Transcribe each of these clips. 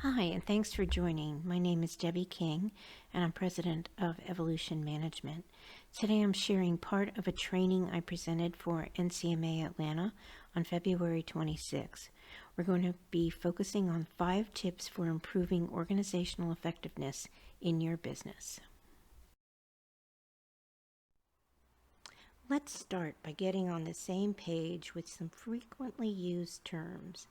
Hi, and thanks for joining. My name is Debbie King, and I'm president of Evolution Management. Today I'm sharing part of a training I presented for NCMA Atlanta on February 26. We're going to be focusing on 5 tips for improving organizational effectiveness in your business. Let's start by getting on the same page with some frequently used terms.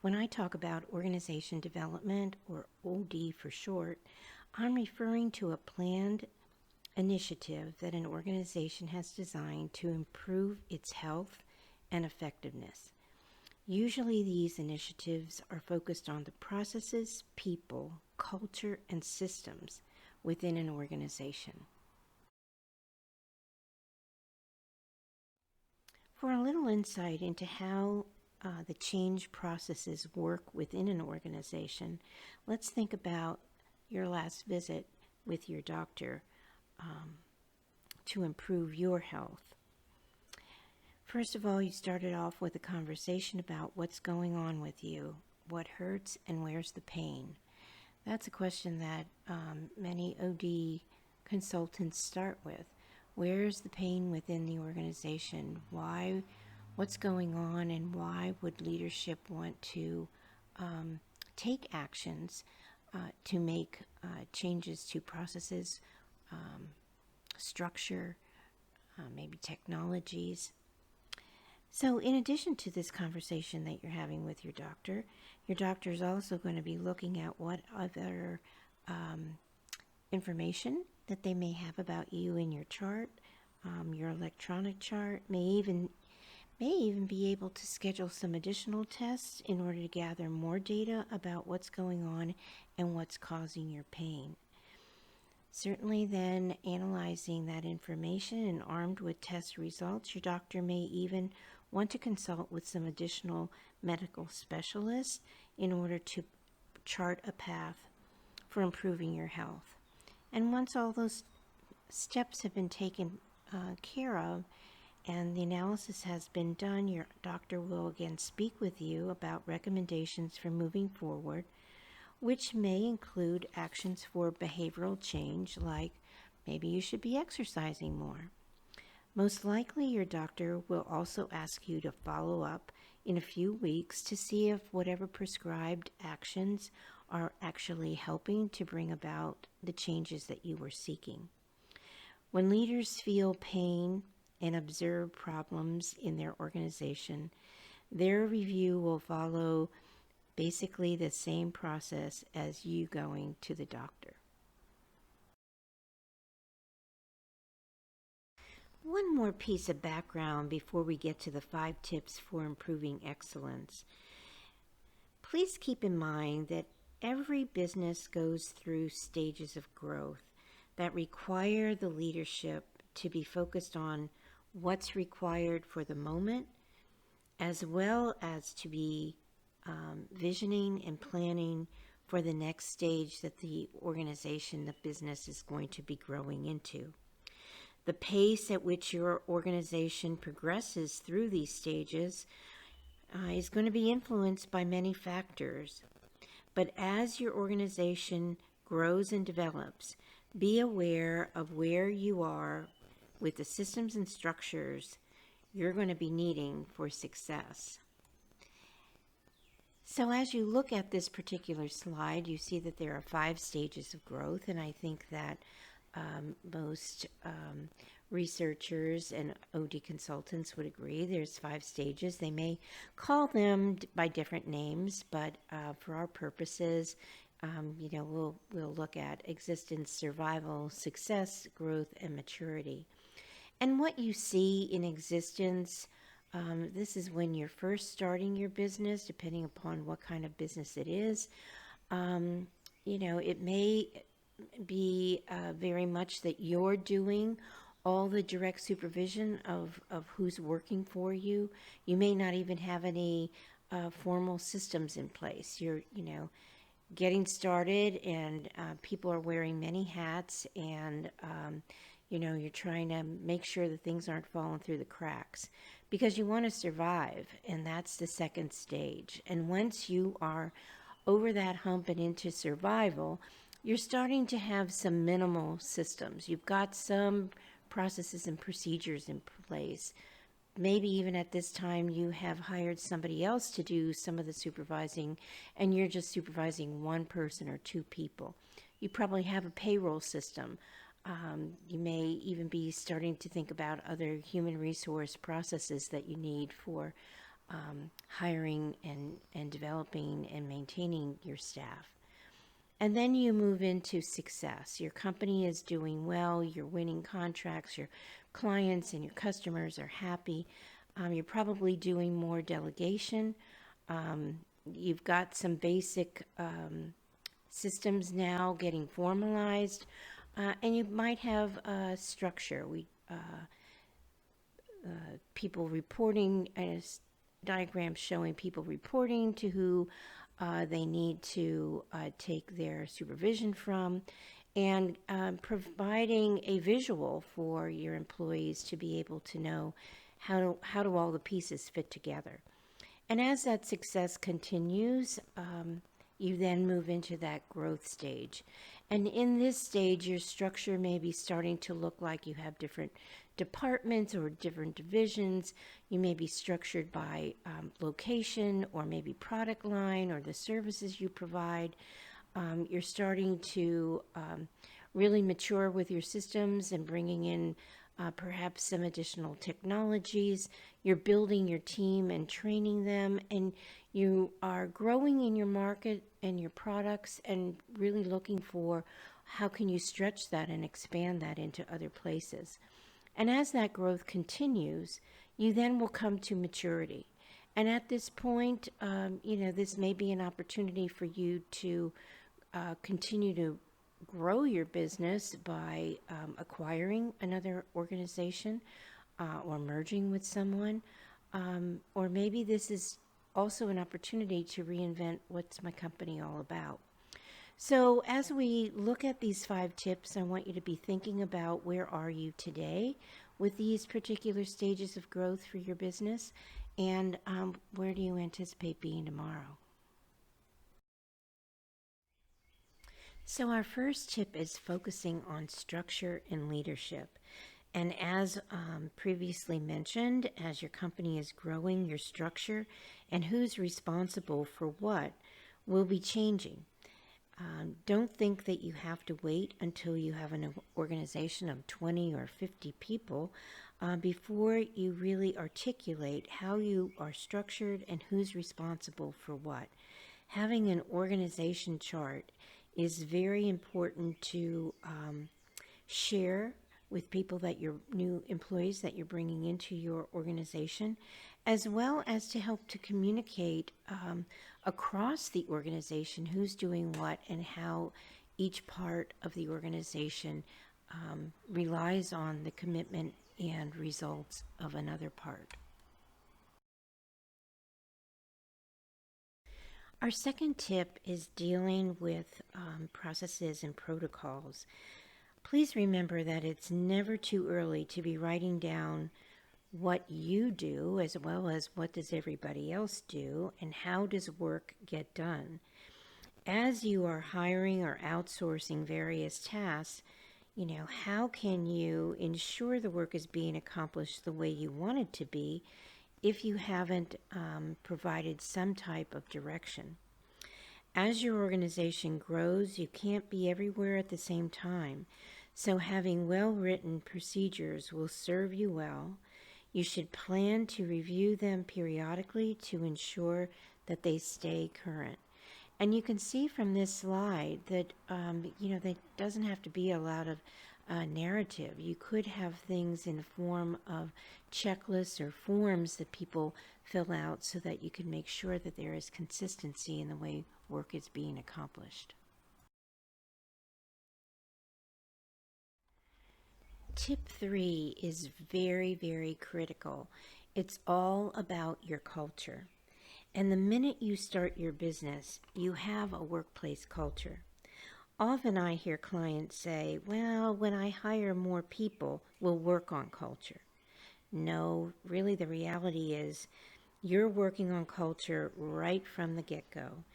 When I talk about organization development, or OD for short, I'm referring to a planned initiative that an organization has designed to improve its health and effectiveness. Usually these initiatives are focused on the processes, people, culture, and systems within an organization. For a little insight into how the change processes work within an organization, let's think about your last visit with your doctor to improve your health. First of all, you started off with a conversation about what's going on with you, what hurts, and where's the pain. That's a question that many OD consultants start with. Where's the pain within the organization? Why? What's going on, and why would leadership want to take actions to make changes to processes, structure, maybe technologies? So in addition to this conversation that you're having with your doctor is also going to be looking at what other information that they may have about you in your chart, your electronic chart, may even be able to schedule some additional tests in order to gather more data about what's going on and what's causing your pain. Certainly then, analyzing that information and armed with test results, your doctor may even want to consult with some additional medical specialists in order to chart a path for improving your health. And once all those steps have been taken care of and the analysis has been done, your doctor will again speak with you about recommendations for moving forward, which may include actions for behavioral change, like maybe you should be exercising more. Most likely, your doctor will also ask you to follow up in a few weeks to see if whatever prescribed actions are actually helping to bring about the changes that you were seeking. When leaders feel pain and observe problems in their organization, their review will follow basically the same process as you going to the doctor. One more piece of background before we get to the 5 tips for improving excellence. Please keep in mind that every business goes through stages of growth that require the leadership to be focused on what's required for the moment, as well as to be visioning and planning for the next stage that the organization, the business, is going to be growing into. The pace at which your organization progresses through these stages is going to be influenced by many factors. But as your organization grows and develops, be aware of where you are with the systems and structures you're going to be needing for success. So as you look at this particular slide, you see that there are 5 stages of growth, and I think that most researchers and OD consultants would agree there's 5 stages. They may call them by different names, but for our purposes, we'll look at existence, survival, success, growth, and maturity. And what you see in existence, this is when you're first starting your business, depending upon what kind of business it is. It may be very much that you're doing all the direct supervision of who's working for you. You may not even have any formal systems in place. You're, getting started, and people are wearing many hats, and you're trying to make sure that things aren't falling through the cracks because you want to survive, and that's the second stage. And once you are over that hump and into survival, you're starting to have some minimal systems. You've got some processes and procedures in place. Maybe even at this time you have hired somebody else to do some of the supervising, and you're just supervising one person or two people. You probably have a payroll system. You may even be starting to think about other human resource processes that you need for hiring and developing and maintaining your staff. And then you move into success. Your company is doing well, you're winning contracts, your clients and your customers are happy. You're probably doing more delegation. You've got some basic systems now getting formalized, and you might have a structure. People reporting, a diagram showing people reporting to who they need to take their supervision from, and providing a visual for your employees to be able to know how do all the pieces fit together. And as that success continues, you then move into that growth stage. And in this stage, your structure may be starting to look like you have different departments or different divisions. You may be structured by location or maybe product line or the services you provide. You're starting to really mature with your systems and bringing in perhaps some additional technologies. You're building your team and training them, and you are growing in your market and your products and really looking for how can you stretch that and expand that into other places. And as that growth continues, you then will come to maturity. And at this point, this may be an opportunity for you to continue to grow your business by acquiring another organization or merging with someone. Or maybe this is also an opportunity to reinvent what's my company all about. So as we look at these 5 tips, I want you to be thinking about where are you today with these particular stages of growth for your business, and where do you anticipate being tomorrow? So our first tip is focusing on structure and leadership. And as previously mentioned, as your company is growing, your structure and who's responsible for what will be changing. Don't think that you have to wait until you have an organization of 20 or 50 people before you really articulate how you are structured and who's responsible for what. Having an organization chart is very important to share with people that your new employees that you're bringing into your organization, as well as to help to communicate across the organization who's doing what and how each part of the organization relies on the commitment and results of another part. Our second tip is dealing with processes and protocols. Please remember that it's never too early to be writing down what you do as well as what does everybody else do and how does work get done. As you are hiring or outsourcing various tasks, how can you ensure the work is being accomplished the way you want it to be if you haven't provided some type of direction? As your organization grows, you can't be everywhere at the same time. So having well-written procedures will serve you well. You should plan to review them periodically to ensure that they stay current. And you can see from this slide that, there doesn't have to be a lot of narrative. You could have things in the form of checklists or forms that people fill out so that you can make sure that there is consistency in the way work is being accomplished. Tip 3 is very, very critical. It's all about your culture. And the minute you start your business, you have a workplace culture. Often I hear clients say, well, when I hire more people, we'll work on culture. No, really the reality is you're working on culture right from the get-go.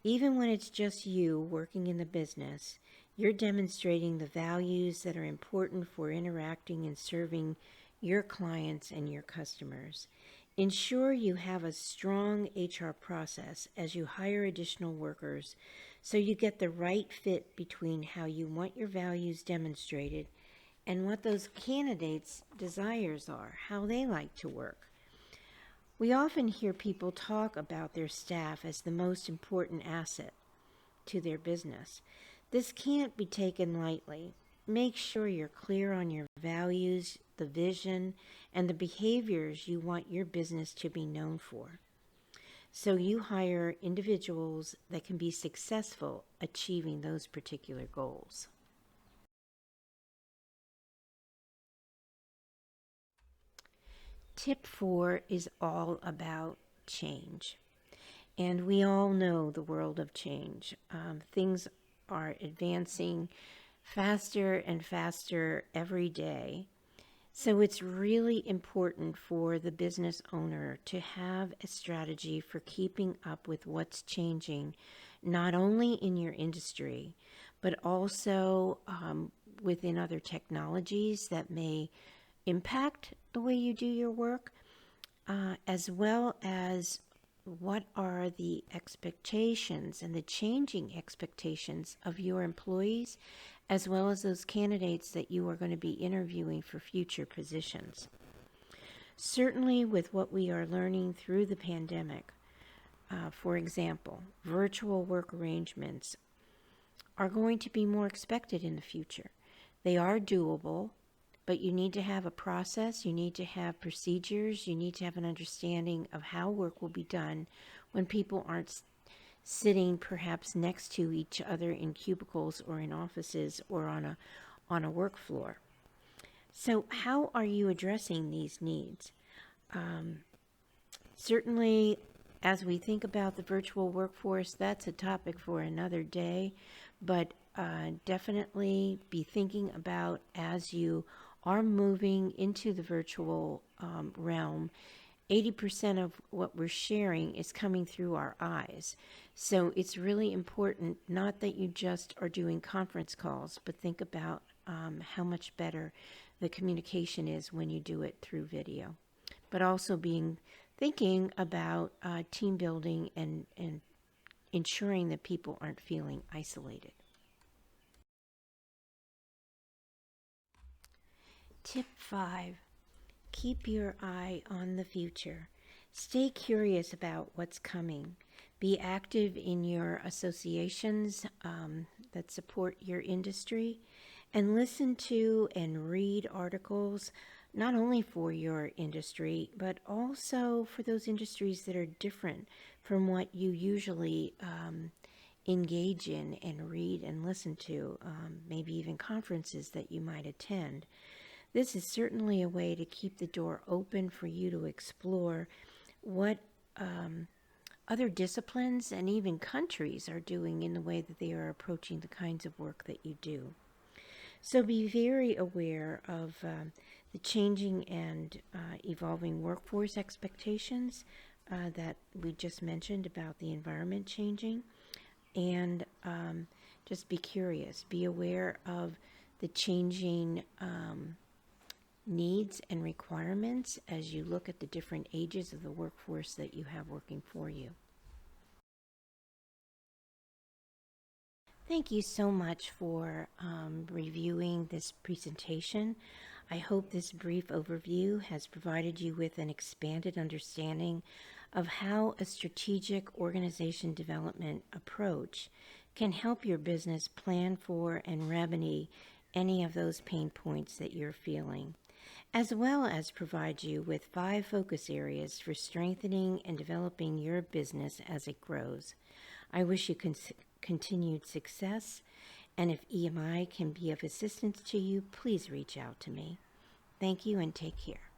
Even when it's just you working in the business, you're demonstrating the values that are important for interacting and serving your clients and your customers. Ensure you have a strong HR process as you hire additional workers so you get the right fit between how you want your values demonstrated and what those candidates' desires are, how they like to work. We often hear people talk about their staff as the most important asset to their business. This can't be taken lightly. Make sure you're clear on your values, the vision, and the behaviors you want your business to be known for. So you hire individuals that can be successful achieving those particular goals. Tip 4 is all about change. And we all know the world of change. Things are advancing faster and faster every day. So it's really important for the business owner to have a strategy for keeping up with what's changing, not only in your industry, but also within other technologies that may impact the way you do your work, as well as what are the expectations and the changing expectations of your employees, as well as those candidates that you are going to be interviewing for future positions. Certainly with what we are learning through the pandemic, for example, virtual work arrangements are going to be more expected in the future. They are doable, but you need to have a process, you need to have procedures, you need to have an understanding of how work will be done when people aren't sitting perhaps next to each other in cubicles or in offices or on a work floor. So how are you addressing these needs? Certainly, as we think about the virtual workforce, that's a topic for another day, but definitely be thinking about, as you are moving into the virtual realm, 80% of what we're sharing is coming through our eyes. So it's really important, not that you just are doing conference calls, but think about how much better the communication is when you do it through video. But also thinking about team building and ensuring that people aren't feeling isolated. Tip 5, keep your eye on the future. Stay curious about what's coming. Be active in your associations that support your industry, and listen to and read articles not only for your industry, but also for those industries that are different from what you usually engage in and read and listen to, maybe even conferences that you might attend. This is certainly a way to keep the door open for you to explore what other disciplines and even countries are doing in the way that they are approaching the kinds of work that you do. So be very aware of the changing and evolving workforce expectations that we just mentioned about the environment changing, and just be curious. Be aware of the changing needs and requirements as you look at the different ages of the workforce that you have working for you. Thank you so much for reviewing this presentation. I hope this brief overview has provided you with an expanded understanding of how a strategic organization development approach can help your business plan for and remedy any of those pain points that you're feeling, as well as provide you with 5 focus areas for strengthening and developing your business as it grows. I wish you continued success, and if EMI can be of assistance to you, please reach out to me. Thank you and take care.